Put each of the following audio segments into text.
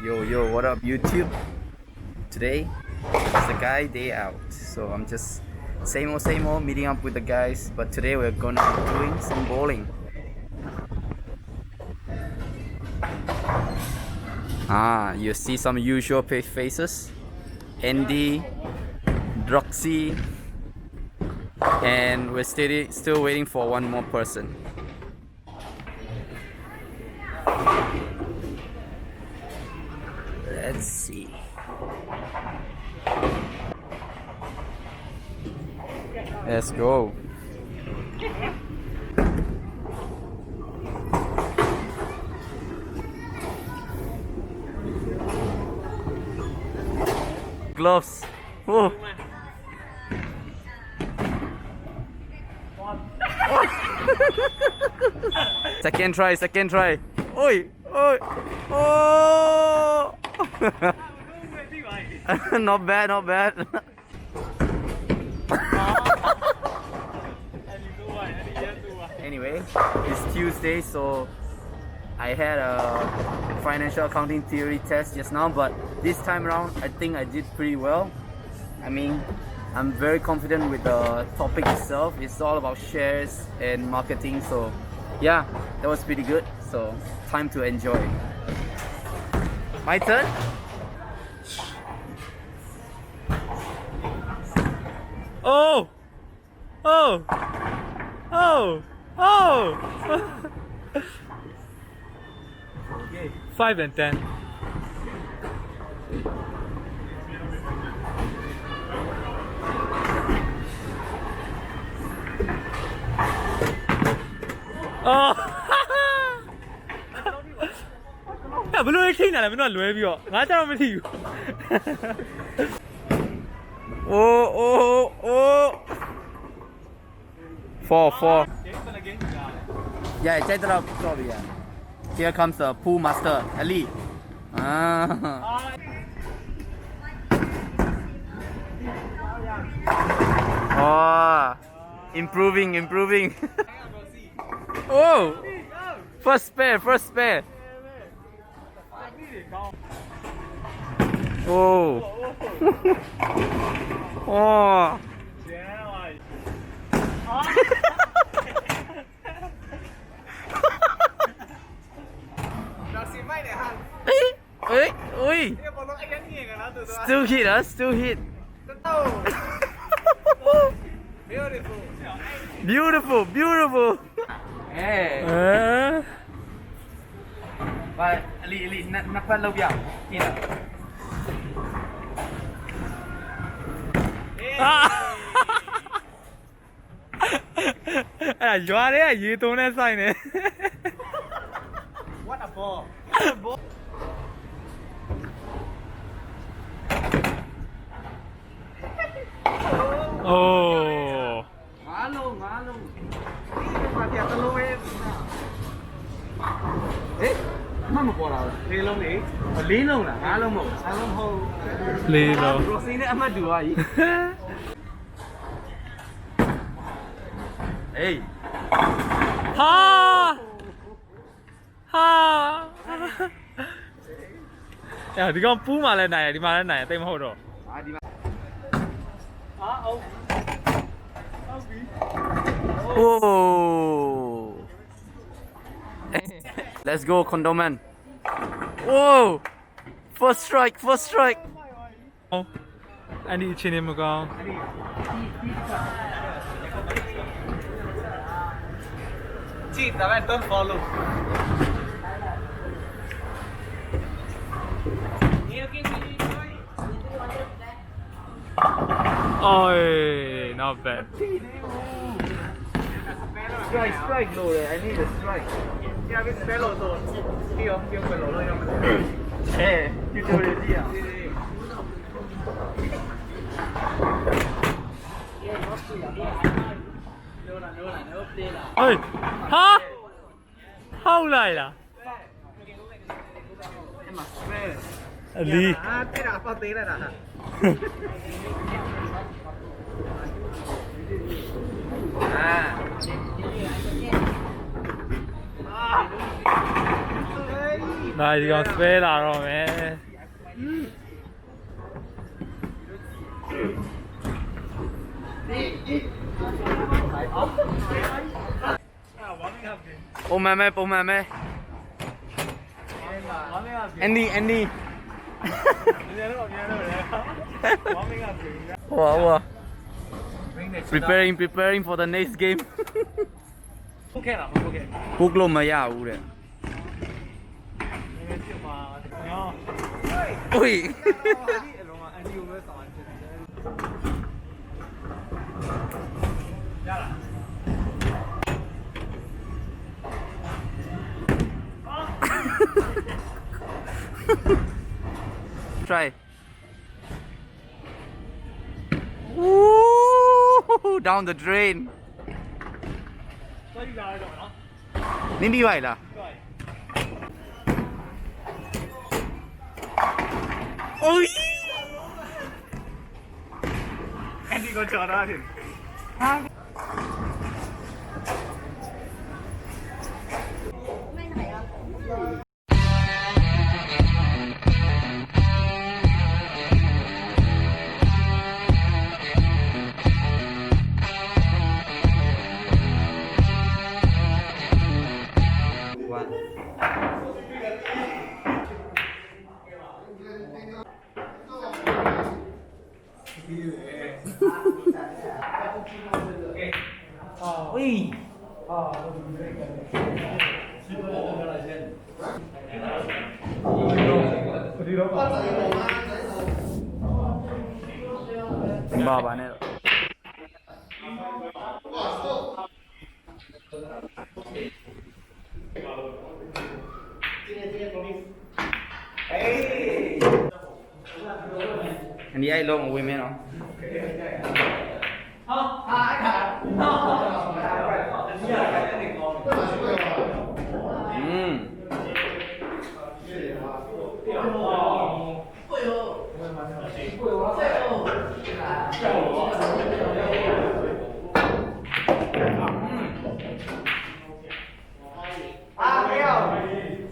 Yo, what up YouTube? Today is the guy day out, so I'm just same old meeting up with the guys, but today we're gonna be doing some bowling. You see some usual faces. Andy, Droxy, and we're still waiting for one more person. Let's see. Let's go. Gloves. Oh. Second try. Oi. Oh. Not bad. Anyway, it's Tuesday, so I had a financial accounting theory test just now, but this time around I think I did pretty well. I mean, I'm very confident with the topic itself. It's all about shares and marketing, so yeah, that was pretty good. So time to enjoy. My turn. Oh. 5 and 10. Oh. 야, 물론 이렇게 나라 맨날 루에비요. 나처럼 이렇게. Oh. 4. Yeah, check that out. Here comes the pool master, Ali. Oh, improving. Oh, first spare. Oh. Oh. Ui. Still hit. Beautiful. Hey. Và lì nắp phân lâu biểu kia là gió đấy à, gì tôi nên sai nè. What a ball. Oh. ngã luôn. Mà thiệt tao luôn em. Ê, mất một quả nào rồi. Lê lông đi. Lý luôn là ngã luôn một. Sao lông hô. Lì rồi. Roxy này mà đùa gì? Ê. Ha. 야, 네가 뿌 말해 나야, 네 말해 나야, 때문에 호로. đi mà. Ông. Oh. Let's go, Condoman. Whoa. First strike. anh đi trên em một con. Chị tao bạn tân follow. Ôi, not bad. Strike rồi. I need a strike. Kia biết spell rồi. Kia phải lỗ lên không? Ê, you do it đi à? Ôi, hả? Hâu lại là. Em mặc spare. Lý. Cái nào bao tí này nè. ဒါဒီကောင်ဆွဲလာတော့မယ် ပုံမှန်ပဲပုံမှန်ပဲ Andy နည်းတော့ပြန်တော့လေဝမ်းမင်းကပြင် ဟို preparing for the next game ဟုတ်ကဲ့လားဟုတ်ကဲ့ book လို့မရဘူးတဲ့ နည်းပြမှာညော อุ้ย အလုံးကအန်ဒီကိုပဲဆောင်ရဖြစ်တယ်ရလား try Ooh, down the drain သွားယူလာတော့နော် နင်းပြီးပါလား သွား โอ้ย အန်ဒီကိုကြော်တာတယ် ဘာပါနဲ့တော့ อันนี้ไอ้ลงเอาไว้ไหมเนาะอืม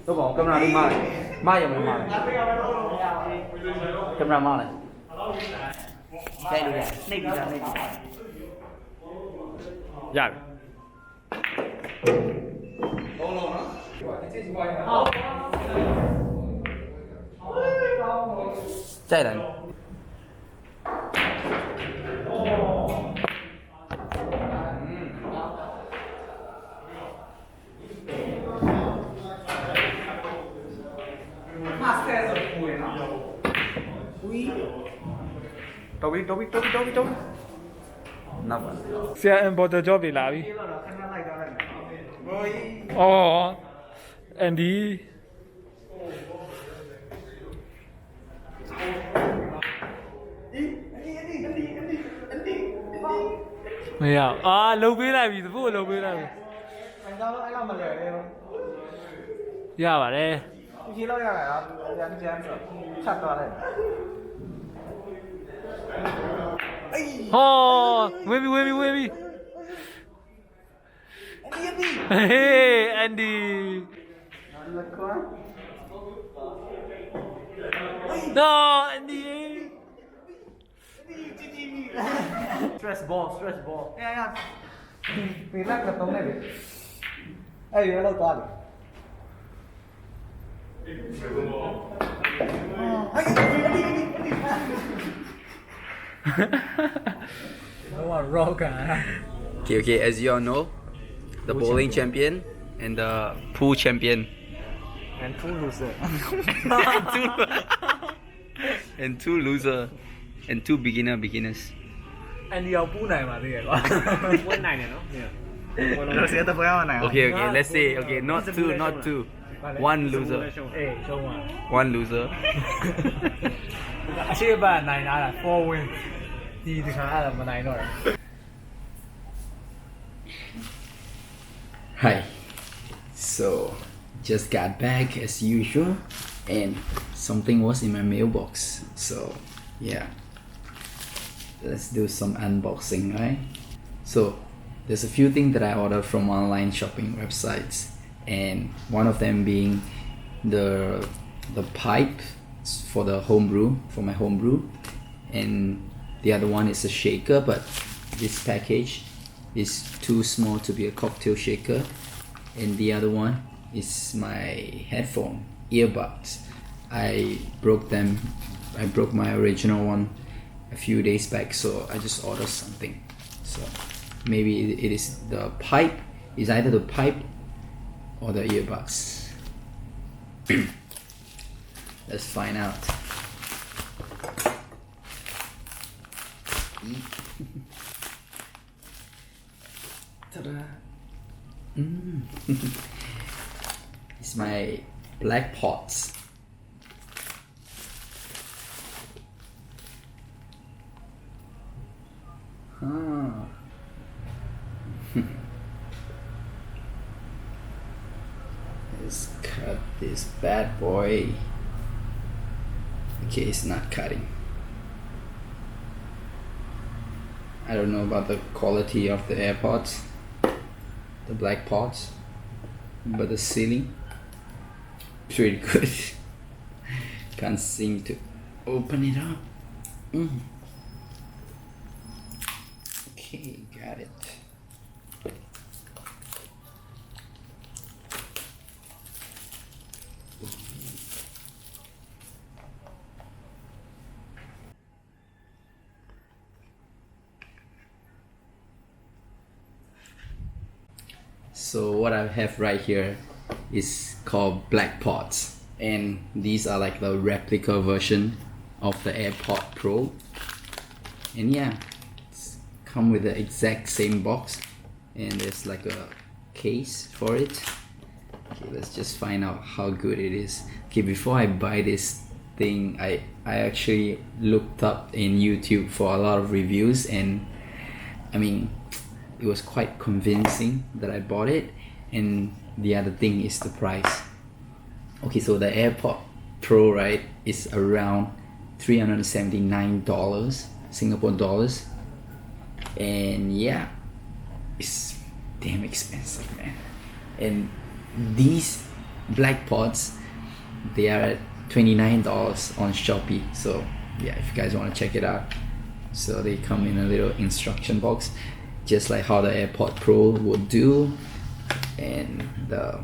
都讲今日啲媽有冇媽？今日媽嚟，睇到嘅，呢邊就呢邊。 ရတယ် 再来。多比。နောက်ပါ ဆရာ importer job တွေလာပြီ ခဏလိုက်သွားလိုက်မယ် အော် Andy မရအာလုံပေးလိုက်ပြီသဖို့လုံပေးလိုက်ပြီ အဲ့တော့အဲ့လောက်မလွယ်လေ ရပါတယ် ဒီကြီးလောက်ရတာရောကျန်ဆိုချက်သွားလိုက် ဟောဝေးပြီဟေး Andy လက်ကွာ no Andy stress ball အဲ့ရပြင်လက်ကတော့နေပြီအဲ့ရလောက်သွားတယ်Okay, as you all know, the bowling champion and the pool champion and two loser and two loser and two beginners. အန်ဒီအောင်ပူးနိုင်ပါသေးရဲ့ကွာပူးနိုင်တယ်နော်လို့စေတပွဲမနိုင် Okay, let's say not two. One loser. အေးရှုံးပါ One loser. အရှိပါနိုင်လာတာ4 win ဒီတခါအဲ့ဒါမနိုင်တော့ဘူး Hi. So, just got back as usual, and something was in my mailbox. So, yeah. Let's do some unboxing, right? So, there's a few things that I ordered from online shopping websites, and one of them being the pipe for the homebrew, for my homebrew, and the other one is a shaker, but this package is too small to be a cocktail shaker, and the other one is my headphone earbuds. I broke my original one a few days back, so I just ordered something. So maybe it is the pipe, is either the pipe or the earbuds. Let's find out. Ta-da. It's my black pots. Let's cut this bad boy. Okay, it's not cutting. I don't know about the quality of the AirPods, the black pods, but the sealing, pretty good. Can't seem to open it up. Okay, got it. So what I have right here is called black pods, and these are like the replica version of the Airpod Pro. And yeah, it's come with the exact same box, and there's like a case for it. Okay, let's just find out how good it is. Okay, before I buy this thing, I actually looked up in YouTube for a lot of reviews, and I mean, it was quite convincing that I bought it. And the other thing is the price. Okay, so the AirPod Pro, right, is around $379 Singapore dollars, and yeah, it's damn expensive, man. And these black pods, they are at $29 on Shopee. So yeah, if you guys want to check it out. So they come in a little instruction box, just like how the AirPod Pro would do, and the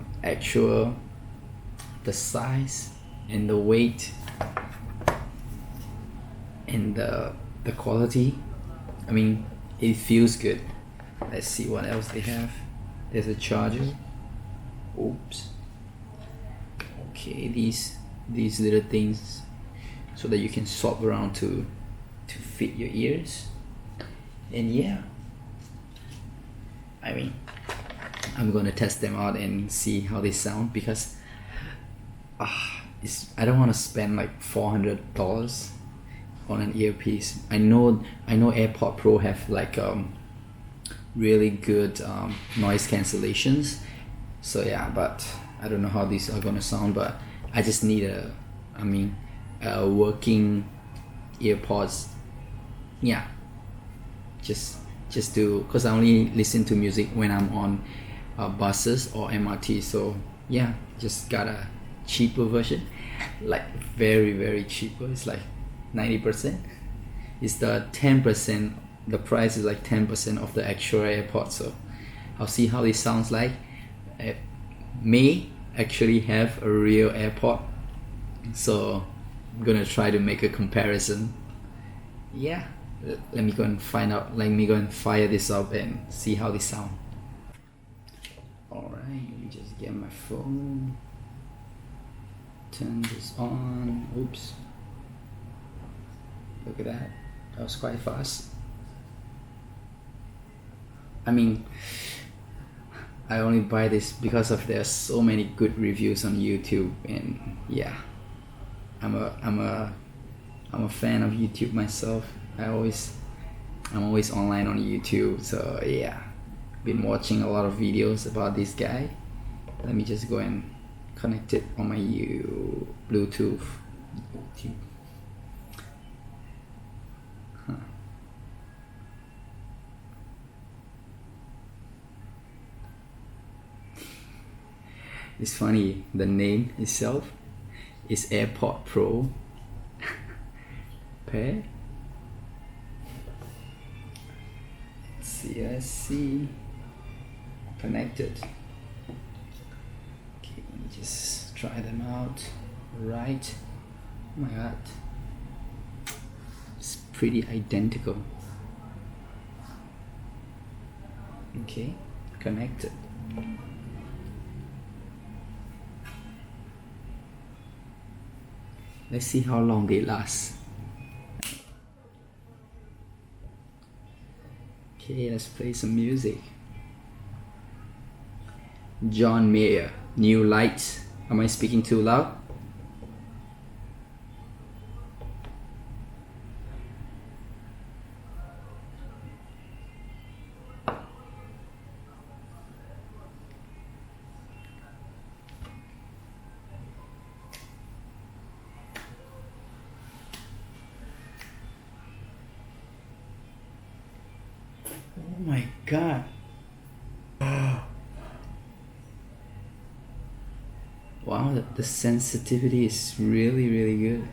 size and the weight and the quality. I mean, it feels good. Let's see what else they have. There's a charger. Oops. Okay, these little things so that you can swap around to fit your ears. And yeah, I mean, I'm gonna test them out and see how they sound, because I don't want to spend like $400 on an earpiece. I know AirPod Pro have like really good noise cancellations, so yeah, but I don't know how these are gonna sound. But I just need a working earpods. Yeah, just to, because I only listen to music when I'm on buses or MRT. So yeah, just got a cheaper version, like very cheaper. It's like 90%. It's the 10%. The price is like 10% of the actual AirPods. So I'll see how this sounds like. It may actually have a real AirPod, so I'm gonna try to make a comparison. Yeah, let me go and find out. Let me go and fire this up and see how they sound. Alright, let me just get my phone, turn this on. Oops, look at that, that was quite fast. I mean, I only buy this because of there's so many good reviews on YouTube, and yeah, I'm a fan of YouTube myself. I'm always online on YouTube, so yeah, been watching a lot of videos about this guy. Let me just go and connect it on my Bluetooth. YouTube. Huh. It's funny, the name itself is Airpod Pro pair. Let's see. Connected. Okay, let me just try them out. Right. Oh my god. It's pretty identical. Okay, connected. Let's see how long they last. Okay, let's play some music. John Mayer, New Lights. Am I speaking too loud? Oh my god. Wow, the sensitivity is really good.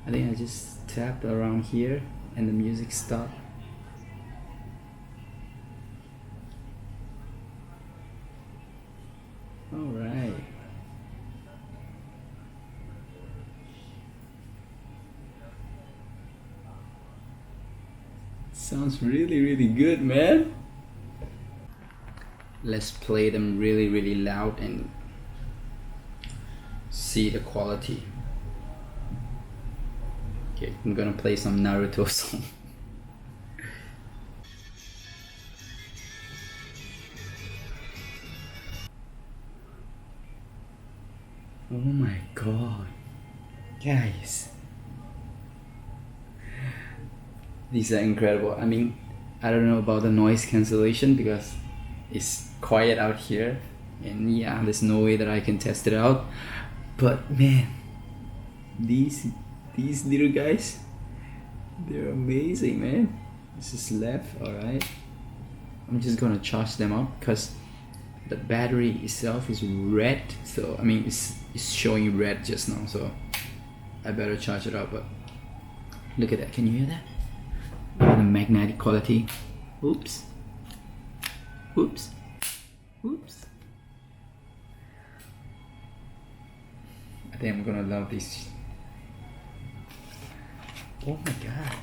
I think I just tapped around here and the music stopped. Alright. Sounds really good, man. Let's play them really loud and see the quality. Okay, I'm gonna play some Naruto song. Oh my god, guys, these are incredible. I mean, I don't know about the noise cancellation because it's quiet out here, and yeah, there's no way that I can test it out. But man, these little guys, they're amazing, man. This is left, alright. I'm just gonna charge them up because the battery itself is red, so I mean it's showing red just now, so I better charge it up. But look at that, can you hear that? Look at the magnetic quality. Oops. Oops. Oops. I think I'm gonna love this. Oh my god,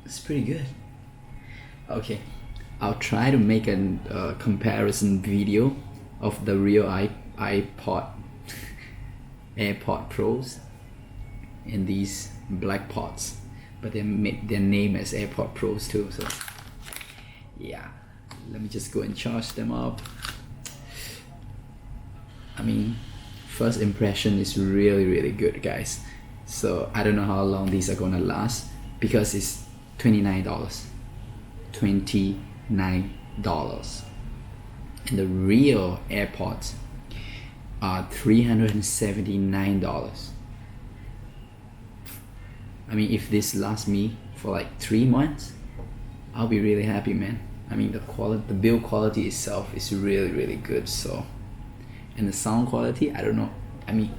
it's pretty good. Okay, I'll try to make a comparison video of the real iPod AirPod Pros and these black pods, but they made their name as AirPod Pros too. So yeah, let me just go and charge them up. I mean, first impression is really good, guys. So I don't know how long these are gonna last because it's $29. $29. And the real AirPods are $379. I mean, if this lasts me for like 3 months, I'll be really happy, man. I mean, the build quality itself is really good. So, and the sound quality, I don't know. I mean,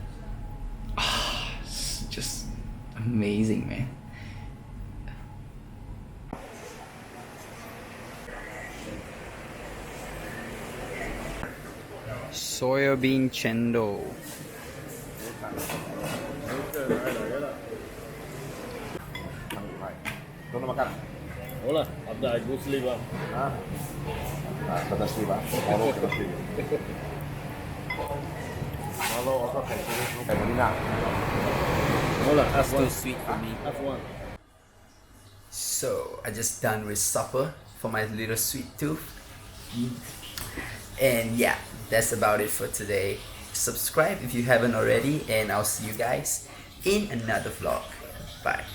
it's just amazing, man. Soybean chendol. Belum makan? Oh lah, ada go sleep lah. Betul sih, Pak. Kalau betul sih. Kalau apa kayak gini nak? Oh lah, That's too sweet for me. F1. So I just done with supper for my little sweet tooth. And yeah, that's about it for today. Subscribe if you haven't already, and I'll see you guys in another vlog. Bye.